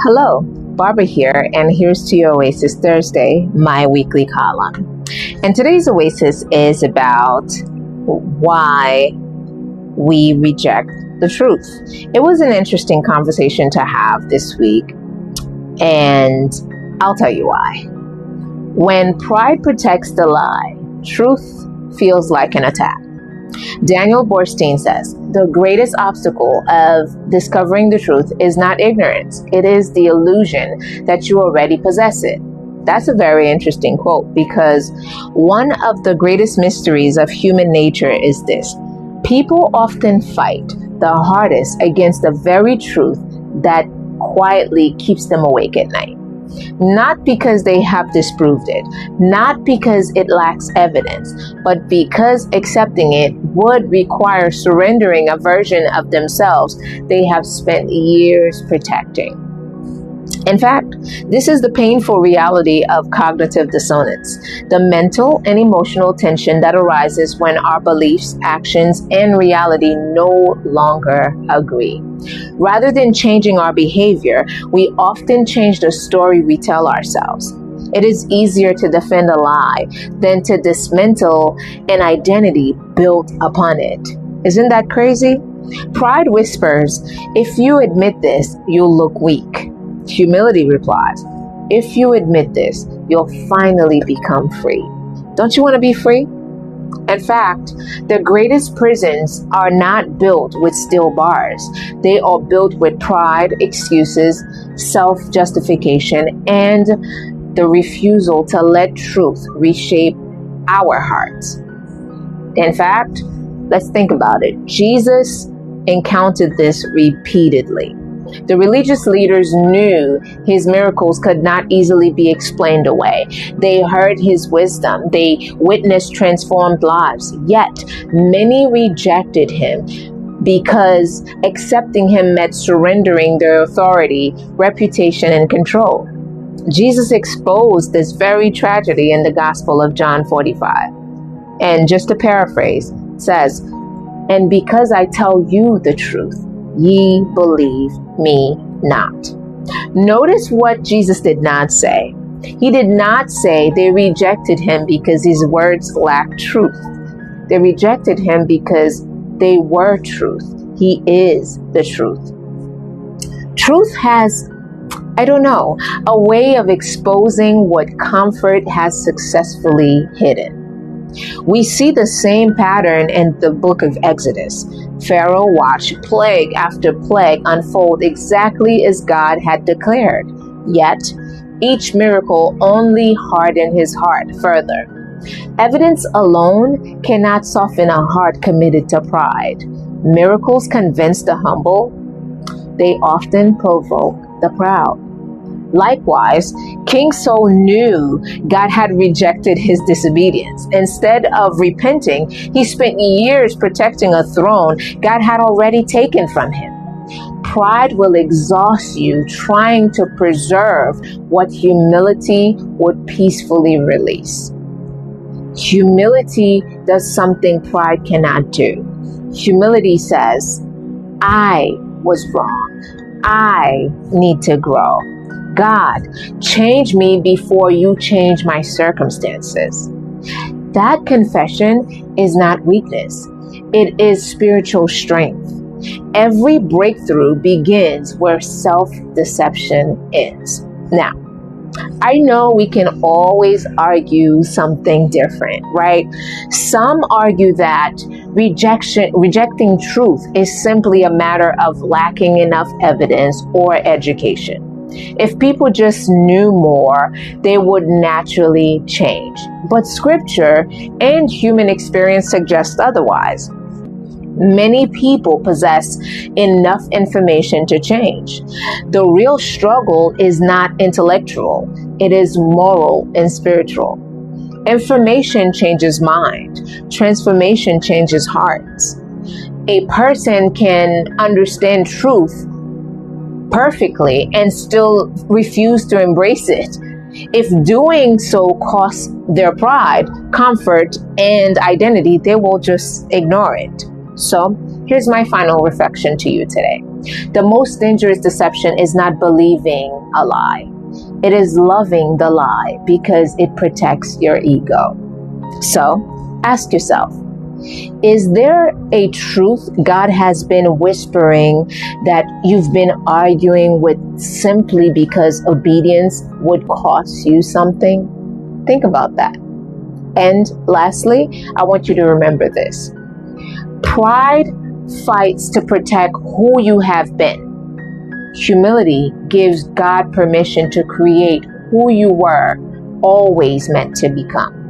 Hello, Barbara here, and here's to your Oasis Thursday, my weekly column. And today's Oasis is about why we reject the truth. It was an interesting conversation to have this week, and I'll tell you why. When pride protects the lie, truth feels like an attack. Daniel Borstein says, the greatest obstacle of discovering the truth is not ignorance. It is the illusion that you already possess it. That's a very interesting quote, because one of the greatest mysteries of human nature is this. People often fight the hardest against the very truth that quietly keeps them awake at night. Not because they have disproved it, not because it lacks evidence, but because accepting it would require surrendering a version of themselves they have spent years protecting. In fact, this is the painful reality of cognitive dissonance, the mental and emotional tension that arises when our beliefs, actions, and reality no longer agree. Rather than changing our behavior, we often change the story we tell ourselves. It is easier to defend a lie than to dismantle an identity built upon it. Isn't that crazy? Pride whispers, if you admit this, you'll look weak. Humility replies, if you admit this, you'll finally become free. Don't you want to be free? In fact, the greatest prisons are not built with steel bars. They are built with pride, excuses, self-justification, and the refusal to let truth reshape our hearts. In fact, let's think about it. Jesus encountered this repeatedly. The religious leaders knew his miracles could not easily be explained away. They heard his wisdom. They witnessed transformed lives. Yet, many rejected him because accepting him meant surrendering their authority, reputation, and control. Jesus exposed this very tragedy in the Gospel of John 45. And just to paraphrase, it says, and because I tell you the truth, ye believe me not. Notice what Jesus did not say. He did not say they rejected him because his words lacked truth. They rejected him because they were truth. He is the truth. Truth has, a way of exposing what comfort has successfully hidden. We see the same pattern in the book of Exodus. Pharaoh watched plague after plague unfold exactly as God had declared. Yet, each miracle only hardened his heart further. Evidence alone cannot soften a heart committed to pride. Miracles convince the humble. They often provoke the proud. Likewise, King Saul knew God had rejected his disobedience. Instead of repenting, he spent years protecting a throne God had already taken from him. Pride will exhaust you trying to preserve what humility would peacefully release. Humility does something pride cannot do. Humility says, I was wrong. I need to grow. God, change me before you change my circumstances. That confession is not weakness. It is spiritual strength. Every breakthrough begins where self-deception ends. Now, I know we can always argue something different, right? Some argue that rejecting truth is simply a matter of lacking enough evidence or education. If people just knew more, they would naturally change. But scripture and human experience suggest otherwise. Many people possess enough information to change. The real struggle is not intellectual. It is moral and spiritual. Information changes mind. Transformation changes hearts. A person can understand truth perfectly and still refuse to embrace it. If doing so costs their pride, comfort, and identity, they will just ignore it. So here's my final reflection to you today. The most dangerous deception is not believing a lie. It is loving the lie because it protects your ego. So, ask yourself, is there a truth God has been whispering that you've been arguing with simply because obedience would cost you something? Think about that. And lastly, I want you to remember this. Pride fights to protect who you have been. Humility gives God permission to create who you were always meant to become.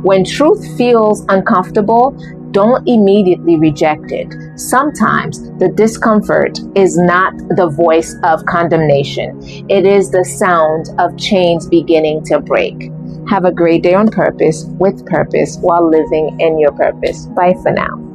When truth feels uncomfortable, don't immediately reject it. Sometimes the discomfort is not the voice of condemnation. It is the sound of chains beginning to break. Have a great day on purpose, with purpose, while living in your purpose. Bye for now.